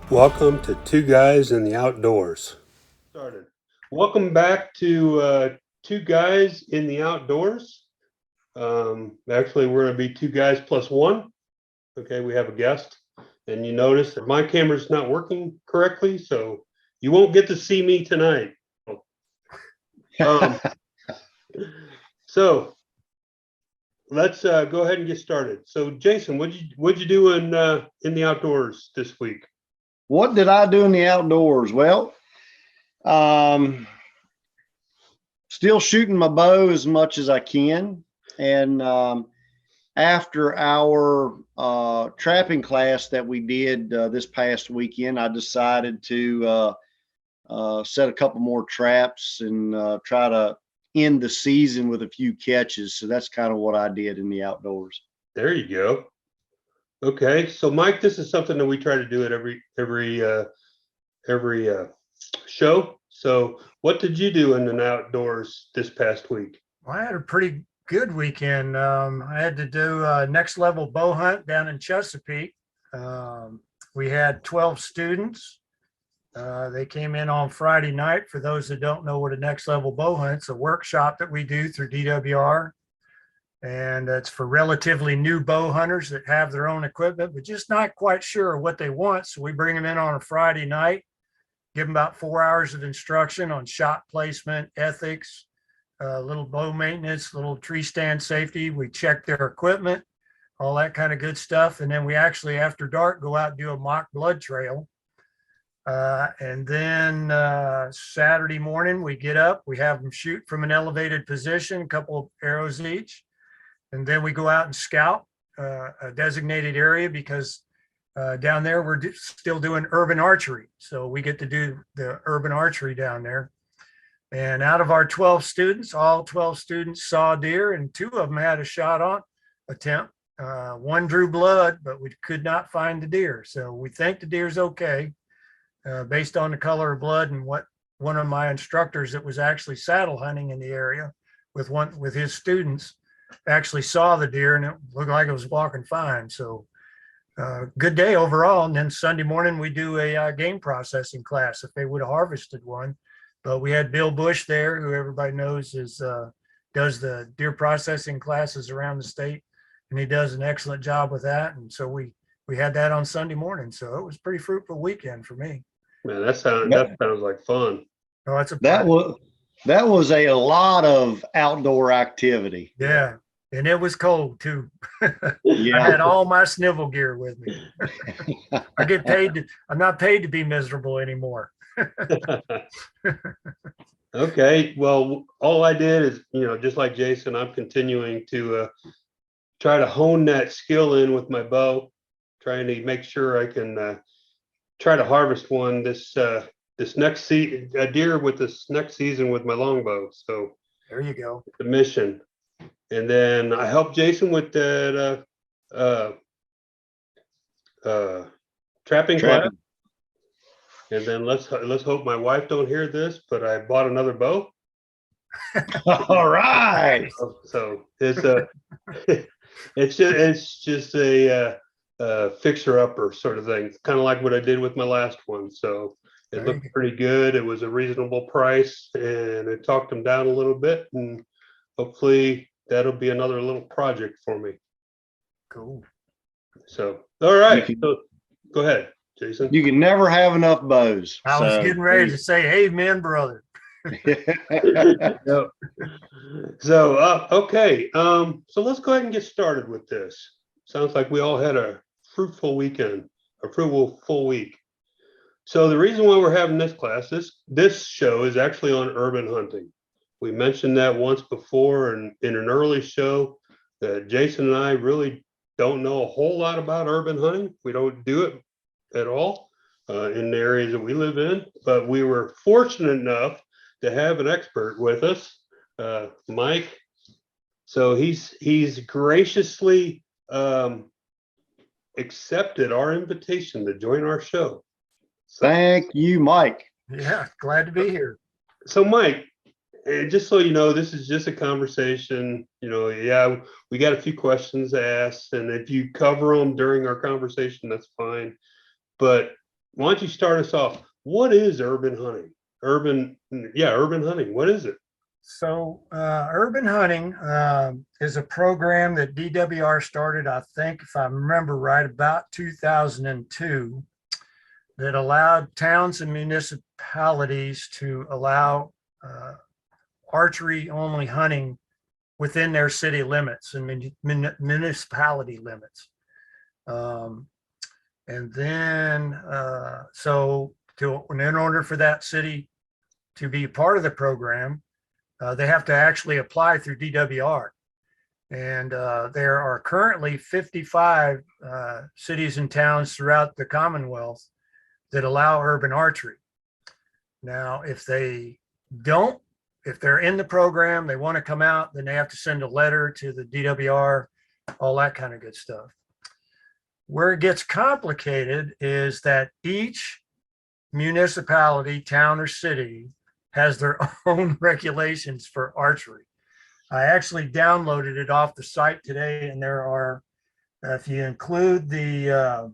Welcome to Two Guys in the Outdoors. Started. Welcome back to Two Guys in the Outdoors. Actually, we're going to be two guys plus one. Okay, we have a guest, and you notice that my camera's not working correctly, so you won't get to see me tonight. Um, so let's go ahead and get started. So, Jason, what'd you do in the outdoors this week? What did I do in the outdoors? Well, still shooting my bow as much as I can. And after our trapping class that we did this past weekend, I decided to set a couple more traps and try to end the season with a few catches. So that's kind of what I did in the outdoors. There you go. Okay, so Mike, this is something that we try to do at every show. So, what did you do in the outdoors this past week? Well, I had a pretty good weekend. I had to do a next level bow hunt down in Chesapeake. We had 12 students. They came in on Friday night. For those that don't know what a next level bow hunt, it's a workshop that we do through DWR. And it's for relatively new bow hunters that have their own equipment, but just not quite sure what they want. So we bring them in on a Friday night, give them about 4 hours of instruction on shot placement, ethics, little bow maintenance, little tree stand safety. We check their equipment, all that kind of good stuff. And then we actually, after dark, go out and do a mock blood trail. And then Saturday morning, we get up, we have them shoot from an elevated position, a couple of arrows each. And then we go out and scout a designated area because down there we're still doing urban archery. So we get to do the urban archery down there. And out of our 12 students, all 12 students saw deer, and 2 of them had a shot on attempt. One drew blood, but we could not find the deer. So we think the deer's okay based on the color of blood and what one of my instructors that was actually saddle hunting in the area with his students actually saw the deer, and it looked like it was walking fine. So good day overall. And then Sunday morning we do a game processing class if they would have harvested one. But we had Bill Bush there, who everybody knows does the deer processing classes around the state, and he does an excellent job with that. And so we had that on Sunday morning. So it was a pretty fruitful weekend for me. Man, that sounds like fun. Oh, That was a lot of outdoor activity. Yeah. And it was cold too. Yeah. I had all my snivel gear with me. I'm not paid to be miserable anymore. Okay, well, all I did is, just like Jason, I'm continuing to try to hone that skill in with my bow, trying to make sure I can try to harvest one this next season, a deer with this next season with my longbow. So there you go. The mission. And then I helped Jason with that trapping class. And then let's hope my wife don't hear this, but I bought another bow. All right. So it's just a fixer upper sort of thing, kind of like what I did with my last one. So it looked pretty good. It was a reasonable price, and it talked them down a little bit, and hopefully that'll be another little project for me. Cool. So, all right. So, go ahead, Jason. You can never have enough bows. I was getting ready to say, amen, brother. So, okay. So let's go ahead and get started with this. Sounds like we all had a fruitful weekend, a fruitful full week. So the reason why we're having this class, this show is actually on urban hunting. We mentioned that once before in an early show that Jason and I really don't know a whole lot about urban hunting. We don't do it at all in the areas that we live in, but we were fortunate enough to have an expert with us, Mike. So he's graciously accepted our invitation to join our show. So, thank you, Mike. Yeah, glad to be here. So Mike, just so you know, this is just a conversation. Yeah, we got a few questions asked, and if you cover them during our conversation, that's fine. But why don't you start us off? What is urban hunting? Urban hunting. What is it? So urban hunting is a program that DWR started, I think, if I remember right, about 2002, that allowed towns and municipalities to allow archery only hunting within their city limits and municipality limits. And then, in order for that city to be part of the program, they have to actually apply through DWR. And there are currently 55 cities and towns throughout the Commonwealth that allow urban archery. Now, if they're in the program, they want to come out, then they have to send a letter to the DWR, all that kind of good stuff. Where it gets complicated is that each municipality, town, or city has their own regulations for archery. I actually downloaded it off the site today, and there are, if you include the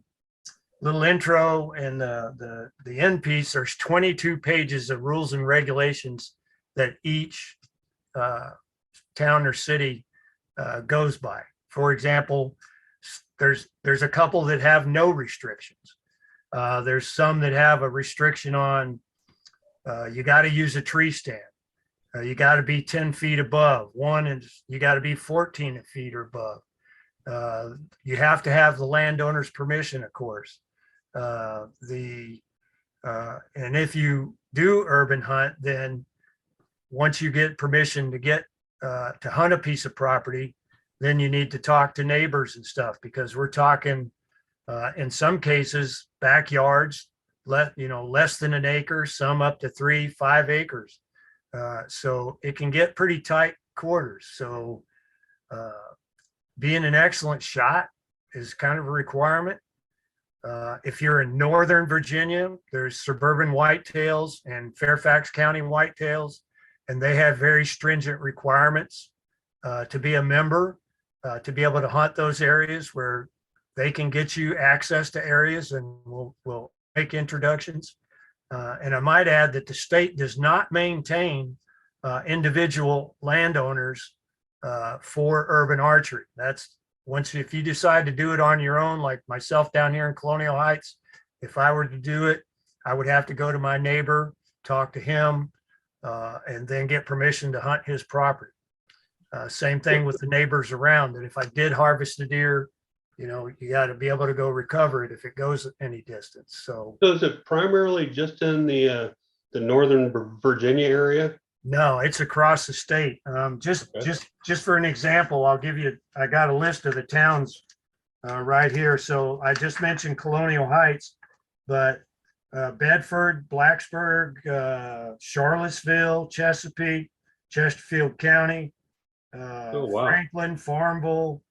little intro and the end piece, there's 22 pages of rules and regulations that each town or city goes by. For example, there's a couple that have no restrictions. There's some that have a restriction on you got to use a tree stand. You got to be 10 feet above. One is you got to be 14 feet or above. You have to have the landowner's permission, of course. And if you do urban hunt, then once you get permission to get to hunt a piece of property, then you need to talk to neighbors and stuff, because we're talking in some cases backyards, less than an acre, some up to 3-5 acres. So it can get pretty tight quarters. So being an excellent shot is kind of a requirement. If you're in Northern Virginia, there's suburban whitetails and Fairfax County whitetails, and they have very stringent requirements to be a member, to be able to hunt those areas where they can get you access to areas, and we'll make introductions. And I might add that the state does not maintain individual landowners for urban archery. That's if you decide to do it on your own, like myself down here in Colonial Heights, if I were to do it, I would have to go to my neighbor, talk to him, and then get permission to hunt his property. Same thing with the neighbors around, that if I did harvest a deer, you got to be able to go recover it if it goes any distance. So is it primarily just in the Northern Virginia area? no, it's across the state. Just for an example, I got a list of the towns right here. So I just mentioned Colonial Heights, but Bedford, Blacksburg, Charlottesville, Chesapeake, Chesterfield County, Franklin, Farmville,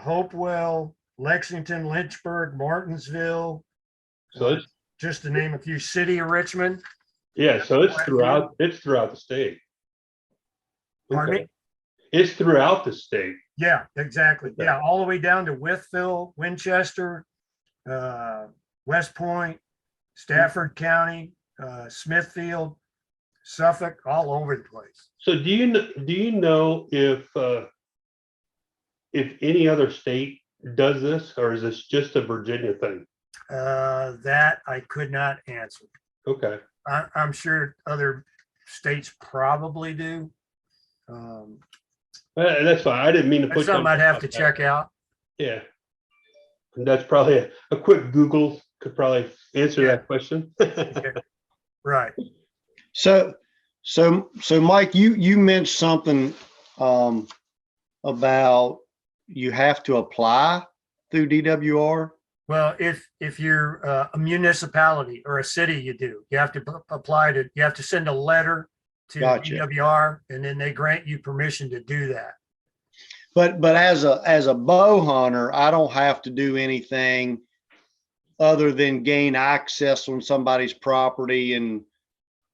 Hopewell, Lexington, Lynchburg, Martinsville. So it's just to name a few. City of Richmond. Yeah, so it's throughout the state. Pardon me? It's throughout the state. Yeah, exactly. Okay. Yeah, all the way down to Wytheville, Winchester, West Point, Stafford County, Smithfield, Suffolk, all over the place. So do you know if any other state does this, or is this just a Virginia thing? That I could not answer. Okay. I'm sure other states probably do. That's fine. I didn't mean to That's put something I'd have to check out. Yeah. And that's probably a quick Google could probably answer that question. Right. So Mike, you mentioned something about you have to apply through DWR. Well, if you're a municipality or a city, you have to you have to send a letter to Gotcha. DWR, and then they grant you permission to do that. But as a bow hunter, I don't have to do anything other than gain access on somebody's property and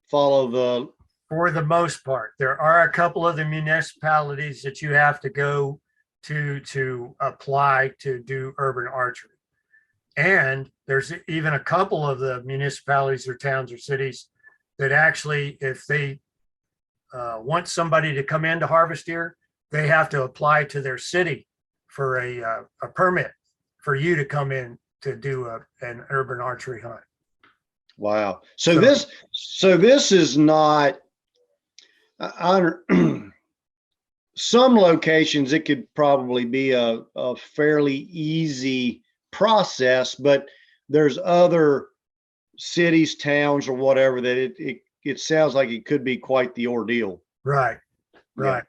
follow For the most part, there are a couple of the municipalities that you have to go to apply to do urban archery. And there's even a couple of the municipalities or towns or cities that actually, if they want somebody to come in to harvest deer, they have to apply to their city for a permit for you to come in to do an urban archery hunt. Wow. So this is not, some locations, it could probably be a fairly easy process, but there's other cities, towns, or whatever that it sounds like it could be quite the ordeal. Right. Yeah.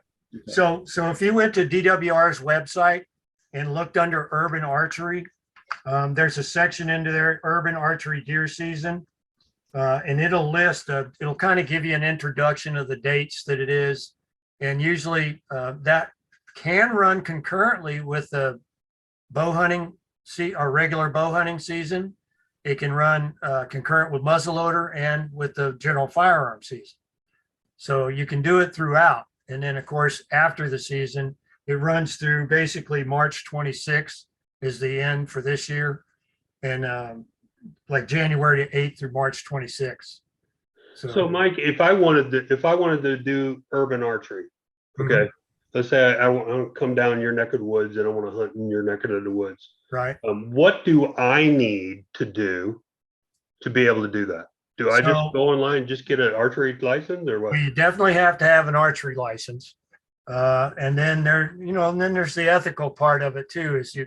So if you went to DWR's website and looked under urban archery, there's a section into there, urban archery deer season. And it'll it'll kind of give you an introduction of the dates that it is. And usually that can run concurrently with the bow hunting or regular bow hunting season. It can run concurrent with muzzleloader and with the general firearm season. So you can do it throughout. And then of course, after the season, it runs through basically March 26th is the end for this year. And like January 8th through March 26th. So Mike, if I wanted to do urban archery, okay, let's say I want to come down your neck of the woods and I want to hunt in your neck of the woods. Right. What do I need to do to be able to do that? Do I just go online and just get an archery license or what? Well, you definitely have to have an archery license. And then there's the ethical part of it too, is you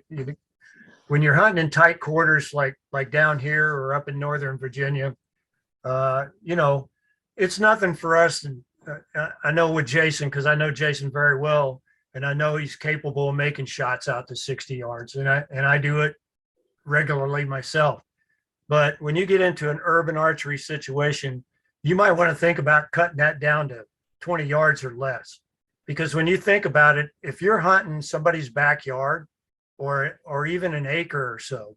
when you're hunting in tight quarters, like down here or up in Northern Virginia, it's nothing for us. And I know with Jason, because I know Jason very well, and I know he's capable of making shots out to 60 yards, and I do it regularly myself. But when you get into an urban archery situation, you might want to think about cutting that down to 20 yards or less, because when you think about it, if you're hunting somebody's backyard or even an acre or so,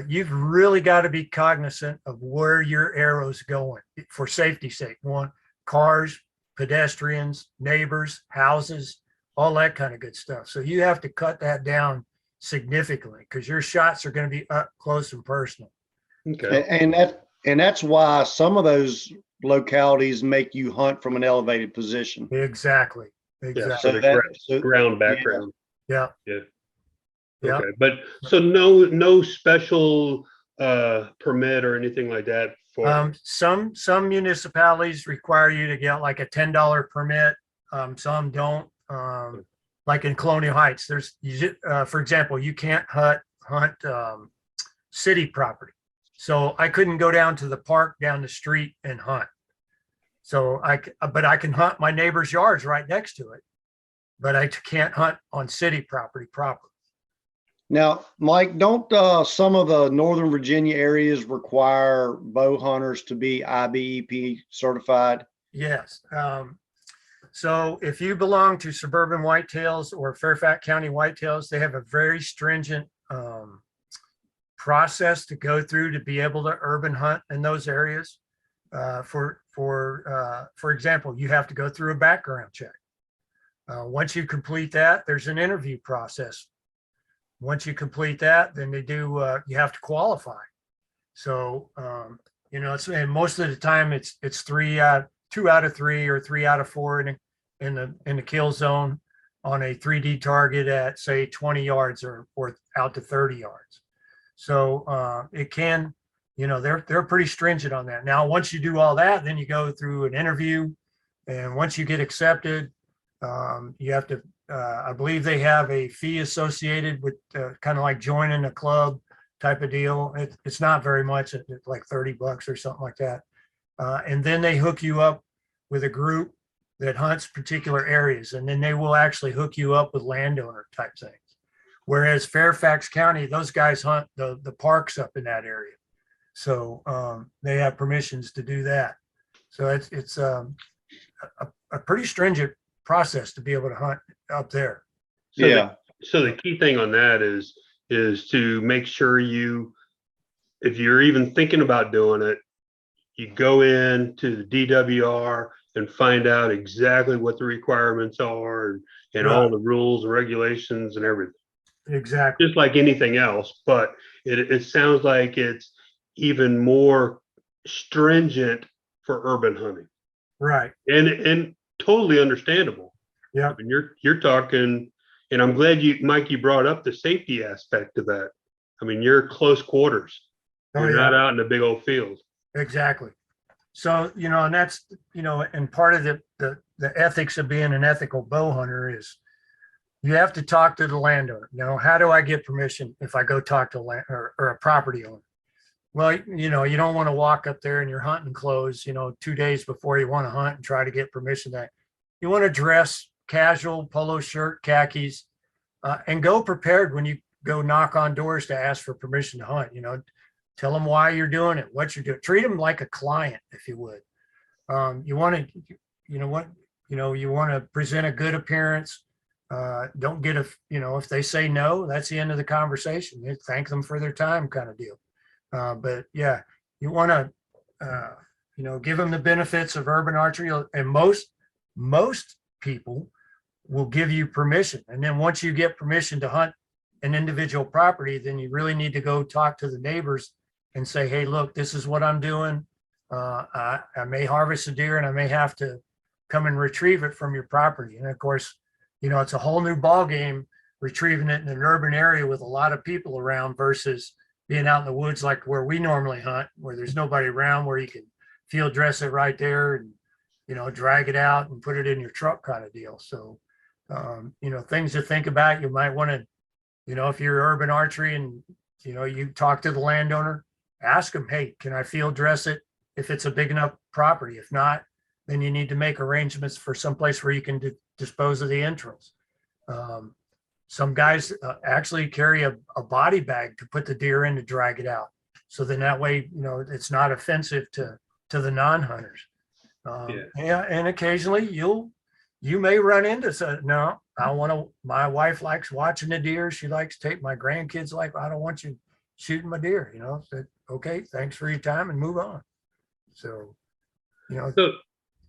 you've really got to be cognizant of where your arrow's going for safety's sake. One, cars, pedestrians, neighbors, houses, all that kind of good stuff. So you have to cut that down significantly because your shots are going to be up close and personal. Okay. And that's why some of those localities make you hunt from an elevated position. Exactly. Yeah, so ground background. Yeah. Okay, but so no special permit or anything like that for some municipalities require you to get like a $10 permit. Some don't. Like in Colonial Heights, there's for example, you can't hunt city property. So I couldn't go down to the park down the street and hunt. So but I can hunt my neighbor's yards right next to it, but I can't hunt on city property proper. Now, Mike, don't some of the Northern Virginia areas require bow hunters to be IBEP certified? Yes. So if you belong to Suburban Whitetails or Fairfax County Whitetails, they have a very stringent process to go through to be able to urban hunt in those areas. For example, you have to go through a background check. Once you complete that, there's an interview process. Once you complete that, then you have to qualify. So, and most of the time it's 2 out of 3 or 3 out of 4 in the kill zone on a 3D target at say 20 yards or out to 30 yards. So it can, they're pretty stringent on that. Now, once you do all that, then you go through an interview, and once you get accepted, you have to, I believe they have a fee associated with kind of like joining a club type of deal. It's not very much, it's like $30 or something like that. And then they hook you up with a group that hunts particular areas, and then they will actually hook you up with landowner type things. Whereas Fairfax County, those guys hunt the parks up in that area. So they have permissions to do that. So it's a pretty stringent process to be able to hunt up there. So so the key thing on that is to make sure if you're even thinking about doing it, you go in to the DWR and find out exactly what the requirements are and all the rules and regulations and everything. Exactly. just like anything else, but it sounds like it's even more stringent for urban hunting, Right. and totally understandable. I Yeah. mean, you're talking, and I'm glad Mike, you brought up the safety aspect of that. I mean, you're close quarters. Oh, You're not yeah. out in a big old field. Exactly. So, and that's, and part of the ethics of being an ethical bow hunter is you have to talk to the landowner. How do I get permission if I go talk to or a property owner? Well, you don't want to walk up there in your hunting clothes, 2 days before you want to hunt and try to get permission. That you want to dress casual, polo shirt, khakis, and go prepared when you go knock on doors to ask for permission to hunt. Tell them why you're doing it, what you're doing. Treat them like a client, if you would. You want to, you want to present a good appearance. Don't get if they say no, that's the end of the conversation. You thank them for their time, kind of deal. But yeah, you want to, give them the benefits of urban archery, and most people will give you permission. And then once you get permission to hunt an individual property, then you really need to go talk to the neighbors and say, hey, look, this is what I'm doing. I may harvest a deer and I may have to come and retrieve it from your property. And of course, it's a whole new ball game retrieving it in an urban area with a lot of people around versus being out in the woods like where we normally hunt, where there's nobody around, where you can field dress it right there and, drag it out and put it in your truck kind of deal. So, things to think about. You might want to, if you're urban archery and, you talk to the landowner, ask them, hey, can I field dress it if it's a big enough property? If not, then you need to make arrangements for someplace where you can dispose of the entrails. Some guys actually carry a body bag to put the deer in to drag it out. So then that way, it's not offensive to the non-hunters. Yeah. And occasionally you may run into, no, I want to, my wife likes watching the deer. She likes to take my grandkids, I don't want you shooting my deer, said, okay, thanks for your time and move on. So,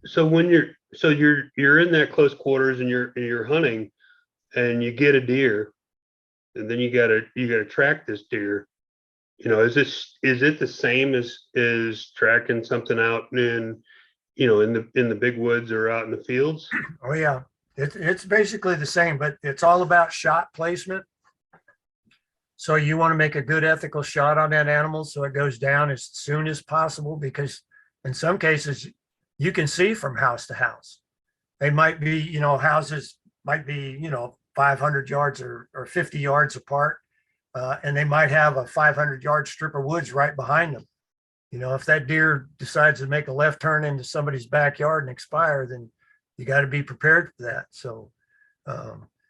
So when you're in that close quarters and you're hunting and you get a deer, and then you gotta track this deer. Is it the same as tracking something out in the big woods or out in the fields? Oh yeah, it's basically the same, but it's all about shot placement. So you want to make a good ethical shot on that animal so it goes down as soon as possible, because in some cases you can see from house to house. They might be, houses might be, 500 yards or 50 yards apart. And they might have a 500-yard strip of woods right behind them. If that deer decides to make a left turn into somebody's backyard and expire, then you got to be prepared for that. So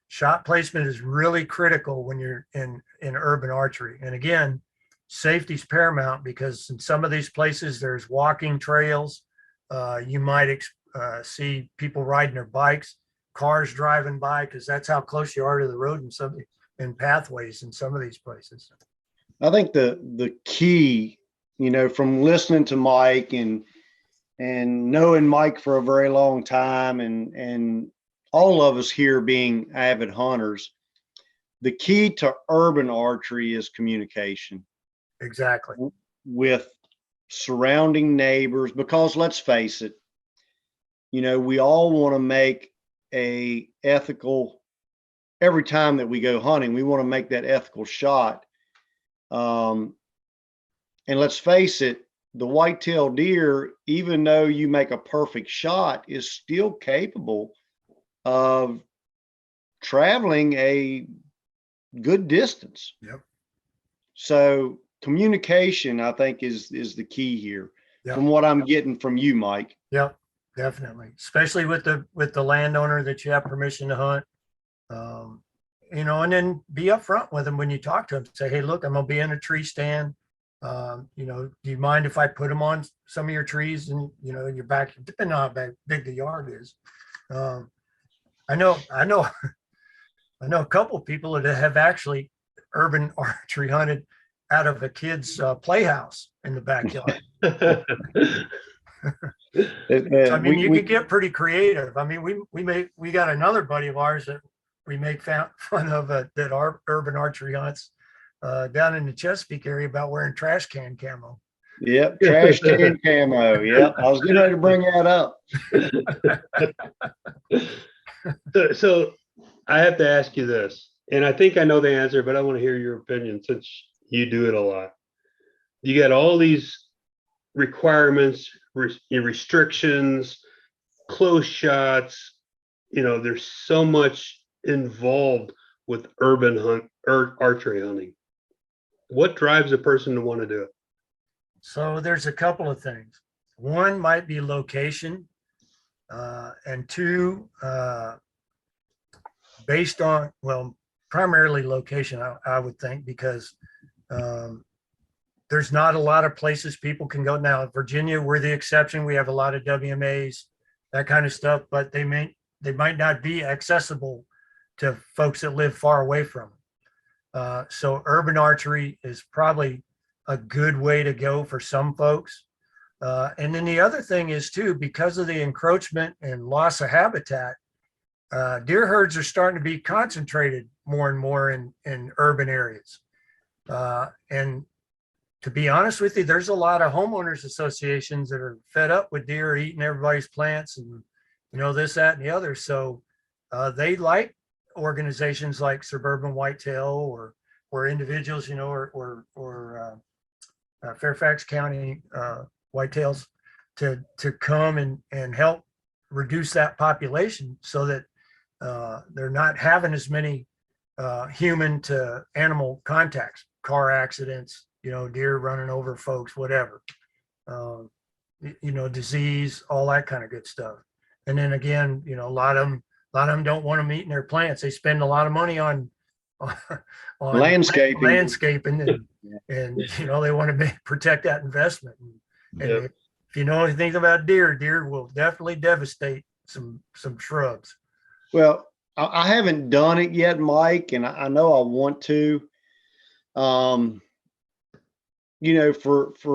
shot placement is really critical when you're in urban archery. And again, safety is paramount, because in some of these places there's walking trails. You might see people riding their bikes, cars driving by, because that's how close you are to the road and pathways in some of these places. I think the key, from listening to Mike and knowing Mike for a very long time, and all of us here being avid hunters, the key to urban archery is communication. Exactly. With surrounding neighbors, because let's face it, we all want to make a ethical, every time that we go hunting, we want to make that ethical shot. And let's face it, the whitetail deer, even though you make a perfect shot, is still capable of traveling a good distance. Yep. So communication, I think, is the key here. Yep. From what I'm getting from you, Mike. Yep, definitely. Especially with the landowner that you have permission to hunt. And then be upfront with them when you talk to them. Say, hey, look, I'm gonna be in a tree stand. Do you mind if I put them on some of your trees and in your back, depending on how big the yard is. I know a couple of people that have actually urban archery hunted out of a kid's playhouse in the backyard. I mean, you can get pretty creative. I mean, we got another buddy of ours that we make fun of that our urban archery hunts down in the Chesapeake area about wearing trash can camo. Yep, trash can camo. Yep, I was getting ready to bring that up. So I have to ask you this, and I think I know the answer, but I want to hear your opinion since you do it a lot. You got all these requirements, restrictions, close shots. There's so much involved with archery hunting. What drives a person to want to do it? So there's a couple of things. One might be location, and two, based on, well, primarily location, I would think, because there's not a lot of places people can go. Now, Virginia, we're the exception. We have a lot of WMAs, that kind of stuff, but they might not be accessible to folks that live far away from them. So urban archery is probably a good way to go for some folks. And then the other thing is too, because of the encroachment and loss of habitat, deer herds are starting to be concentrated more and more in urban areas. And to be honest with you, there's a lot of homeowners associations that are fed up with deer eating everybody's plants and, this, that, and the other. So they like organizations like Suburban Whitetail or individuals, or Fairfax County whitetails to come and help reduce that population so that they're not having as many human to animal contacts, car accidents, deer running over folks, whatever, disease, all that kind of good stuff. And then again, a lot of them don't want them eating their plants. They spend a lot of money on landscaping, and they want to protect that investment. And Yep. if you know anything about deer will definitely devastate some shrubs. Well, I haven't done it yet, Mike, and I know I want to. For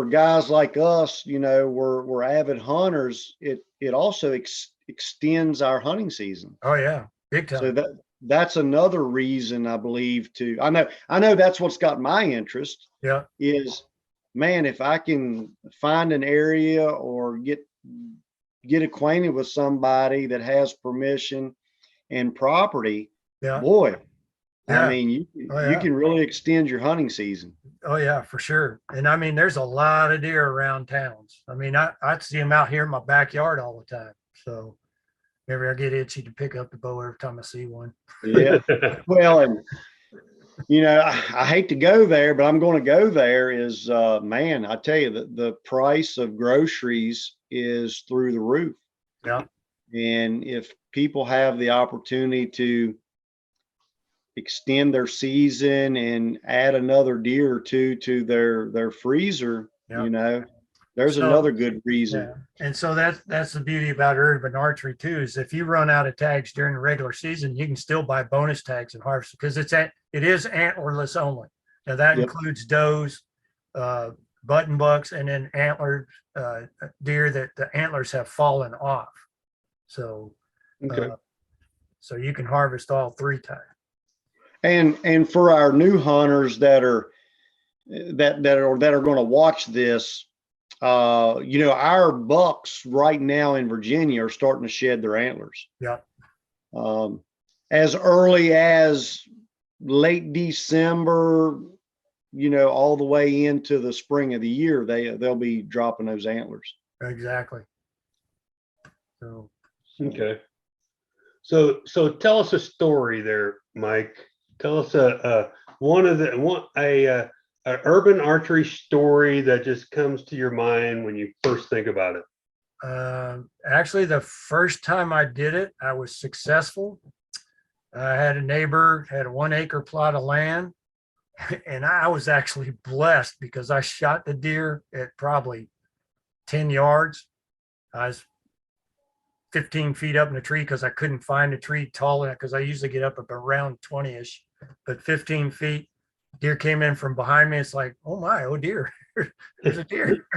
guys like us, we're avid hunters. It also extends our hunting season. Oh yeah, big time. So that's another reason I believe to. I know that's what's got my interest. Yeah. Is, man, if I can find an area or get acquainted with somebody that has permission and property, Yeah. boy, Yeah. I mean, you can really extend your hunting season. Oh yeah, for sure. And I mean, there's a lot of deer around towns. I mean, I see them out here in my backyard all the time. So maybe I get itchy to pick up the bow every time I see one. Yeah. Well, and I hate to go there, but I'm going to go there. Is man, I tell you, the price of groceries is through the roof. Yeah. And if people have the opportunity to extend their season and add another deer or two to their freezer, Yeah. there's another good reason. Yeah. And so that's the beauty about urban archery too, is if you run out of tags during the regular season, you can still buy bonus tags and harvest, because it is antlerless only. Now that includes does, button bucks, and then antlered deer that the antlers have fallen off. So, so you can harvest all 3 times. And for our new hunters that are going to watch this, our bucks right now in Virginia are starting to shed their antlers. Yeah. As early as late December, all the way into the spring of the year, they'll be dropping those antlers. Exactly. So. Okay. So tell us a story there, Mike. Tell us an urban archery story that just comes to your mind when you first think about it. Actually, the first time I did it, I was successful. I had a neighbor, had a 1 acre plot of land, and I was actually blessed because I shot the deer at probably 10 yards. I was 15 feet up in the tree because I couldn't find a tree tall enough, because I usually get up around 20-ish, but 15 feet. Deer came in from behind me. It's like, oh dear, there's a deer.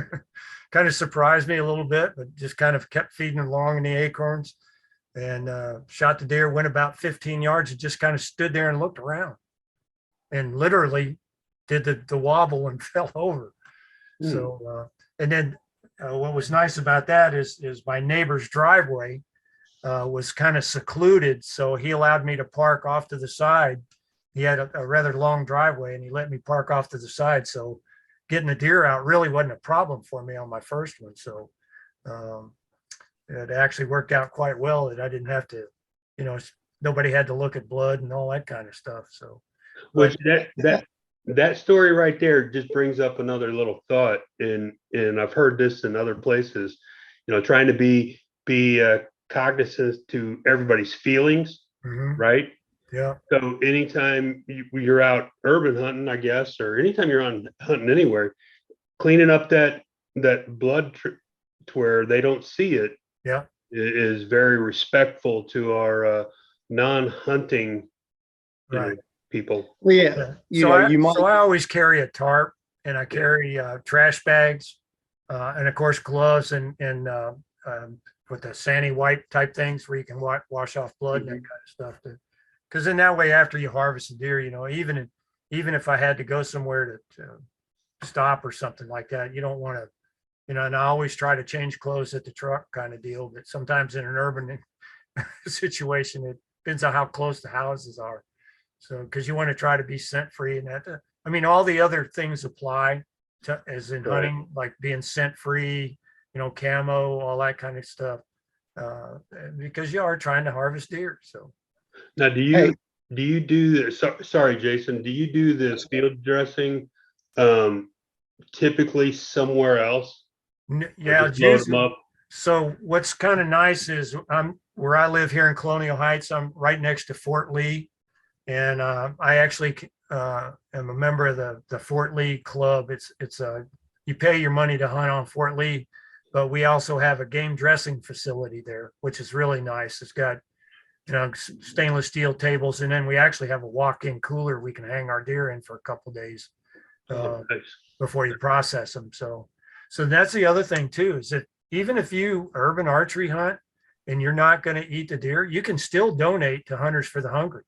Kind of surprised me a little bit, but just kind of kept feeding along in the acorns. and shot the deer, went about 15 yards and just kind of stood there and looked around and literally did the wobble and fell over. So, and then what was nice about that is my neighbor's driveway was kind of secluded. So he allowed me to park off to the side. He had a rather long driveway and he let me park off to the side. So getting the deer out really wasn't a problem for me on my first one. So it actually worked out quite well that I didn't have to, nobody had to look at blood and all that kind of stuff. So, which that story right there just brings up another little thought, and I've heard this in other places, trying to be cognizant to everybody's feelings, right? Yeah. So anytime you're out urban hunting, I guess, or anytime you're on hunting anywhere, cleaning up that blood to where they don't see it, yeah, is very respectful to our non-hunting right. people. Well, yeah. So I always carry a tarp, and I carry trash bags, and of course gloves and with the sandy wipe type things where you can wash off blood and that kind of stuff. Because in that way, after you harvest a deer, even if I had to go somewhere to stop or something like that, you don't want to, and I always try to change clothes at the truck kind of deal. But sometimes in an urban situation, it depends on how close the houses are. So, because you want to try to be scent free, and that, all the other things apply to as in hunting, like being scent free, camo, all that kind of stuff, because you are trying to harvest deer. So now, do you do this? Sorry, Jason, do you do the field dressing typically somewhere else? Yeah, Jason. So what's kind of nice is where I live here in Colonial Heights. I'm right next to Fort Lee. And I actually am a member of the Fort Lee Club. It's you pay your money to hunt on Fort Lee, but we also have a game dressing facility there, which is really nice. It's got stainless steel tables, and then we actually have a walk-in cooler we can hang our deer in for a couple days Nice. before you process them. So that's the other thing too, is that even if you urban archery hunt and you're not going to eat the deer, you can still donate to Hunters for the Hungry.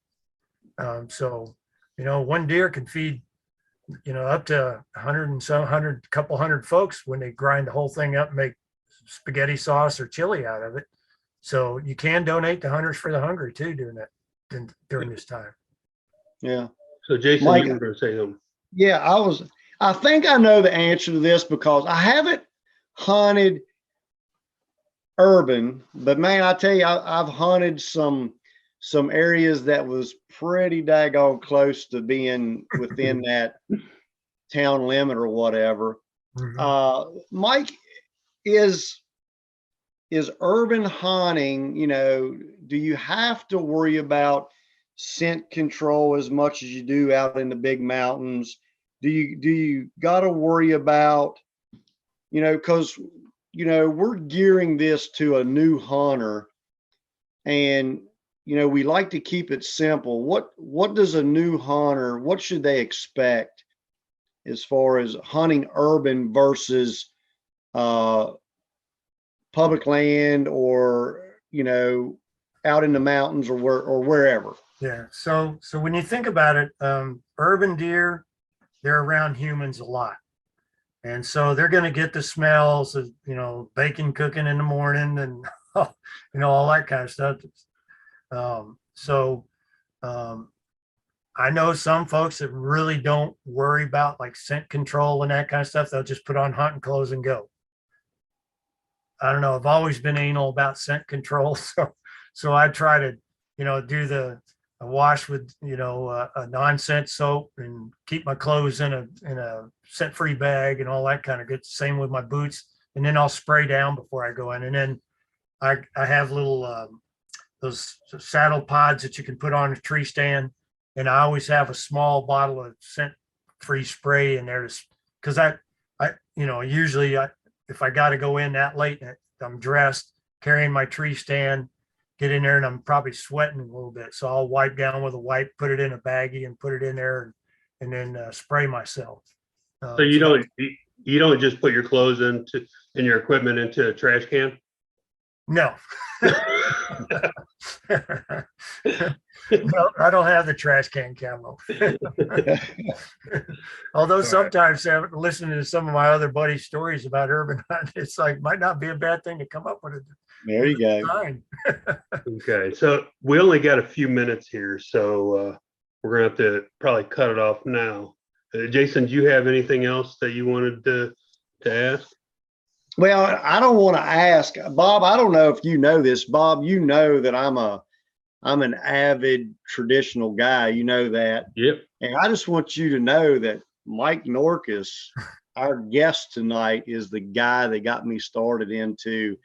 So, one deer can feed, up to 100 couple hundred folks when they grind the whole thing up and make spaghetti sauce or chili out of it. So you can donate to Hunters for the Hungry too, during this time. Yeah. So Jason, Mike, you were going to say something. Yeah, I think I know the answer to this because I haven't hunted urban, but man, I tell you, I've hunted some areas that was pretty daggone close to being within that town limit or whatever. Mike, is urban hunting, do you have to worry about scent control as much as you do out in the big mountains? Do you got to worry about, because we're gearing this to a new hunter, and we like to keep it simple. What does a new hunter, what should they expect as far as hunting urban versus public land, or out in the mountains or wherever? Yeah. So when you think about it, urban deer, they're around humans a lot. And so they're going to get the smells of, bacon cooking in the morning and, all that kind of stuff. I know some folks that really don't worry about like scent control and that kind of stuff. They'll just put on hunting clothes and go. I don't know. I've always been anal about scent control. So I try to, do the wash with, a non-scent soap and keep my clothes in a scent-free bag and all that kind of good. Same with my boots. And then I'll spray down before I go in. And then I have little, those saddle pods that you can put on a tree stand. And I always have a small bottle of scent-free spray in there, because usually if I got to go in that late and I'm dressed, carrying my tree stand, get in there and I'm probably sweating a little bit. So I'll wipe down with a wipe, put it in a baggie and put it in there and then spray myself. So you don't just put your clothes and your equipment into a trash can? No. No, I don't have the trash can camo. Although sometimes listening to some of my other buddies' stories about urban hunting, it's like might not be a bad thing to come up with a There you go. design. Okay, so we only got a few minutes here, so we're gonna have to probably cut it off now. Jason, do you have anything else that you wanted to ask? Well, I don't want to ask Bob. I don't know if you know this, Bob. You know that I'm an avid traditional guy. You know that. Yep. And I just want you to know that Mike Norkus, our guest tonight, is the guy that got me started into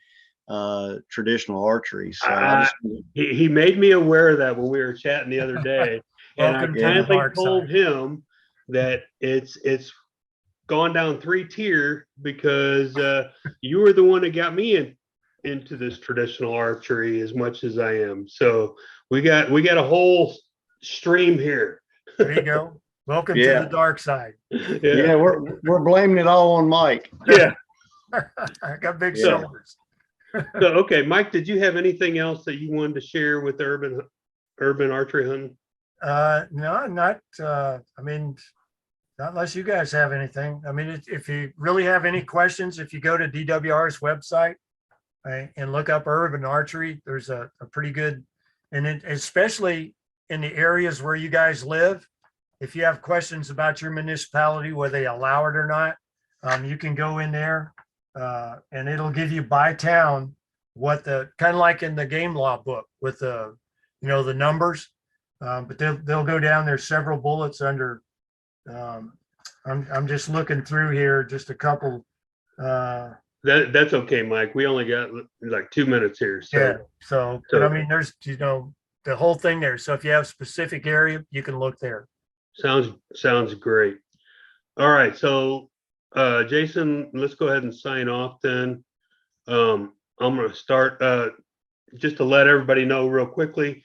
traditional archery. So he made me aware of that when we were chatting the other day. And I Welcome to the kindly dark told side. him that it's gone down 3 tier because you were the one that got me into this traditional archery as much as I am. So we got a whole stream here. There you go. Welcome Yeah. to the dark side. yeah, we're blaming it all on Mike. Yeah. I got big Yeah. shoulders. So, okay, Mike, did you have anything else that you wanted to share with urban archery hunting? No, not, I mean, not unless you guys have anything. I mean, if you really have any questions, if you go to DWR's website and look up urban archery, there's a pretty good, and especially in the areas where you guys live, if you have questions about your municipality, whether they allow it or not, you can go in there and it'll give you by town what the, kind of like in the game law book with the, the numbers. But they'll go down. There's several bullets under. I'm just looking through here, just a couple. That's okay, Mike. We only got like 2 minutes here. So Yeah. So, but I mean, there's the whole thing there. So if you have specific area, you can look there. sounds great. All right, so Jason, let's go ahead and sign off then. I'm going to start just to let everybody know real quickly.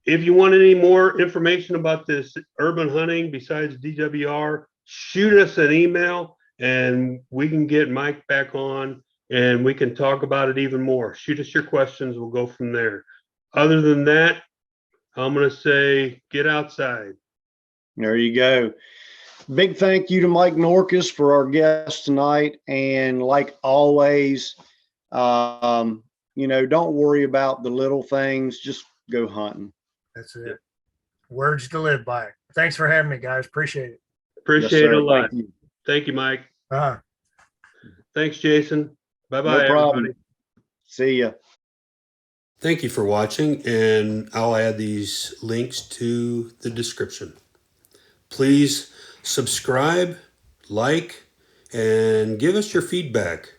If you want any more information about this urban hunting besides DWR, shoot us an email and we can get Mike back on and we can talk about it even more. Shoot us your questions. We'll go from there. Other than that, I'm going to say get outside. There you go. Big thank you to Mike Norkus for our guest tonight. And like always, don't worry about the little things. Just go hunting. That's it. Words to live by. Thanks for having me, guys. Appreciate it. Appreciate it a lot. Thank you. Thank you, Mike. Uh-huh. Thanks, Jason. Bye-bye, No problem. everybody. See ya. Thank you for watching, and I'll add these links to the description. Please subscribe, like, and give us your feedback.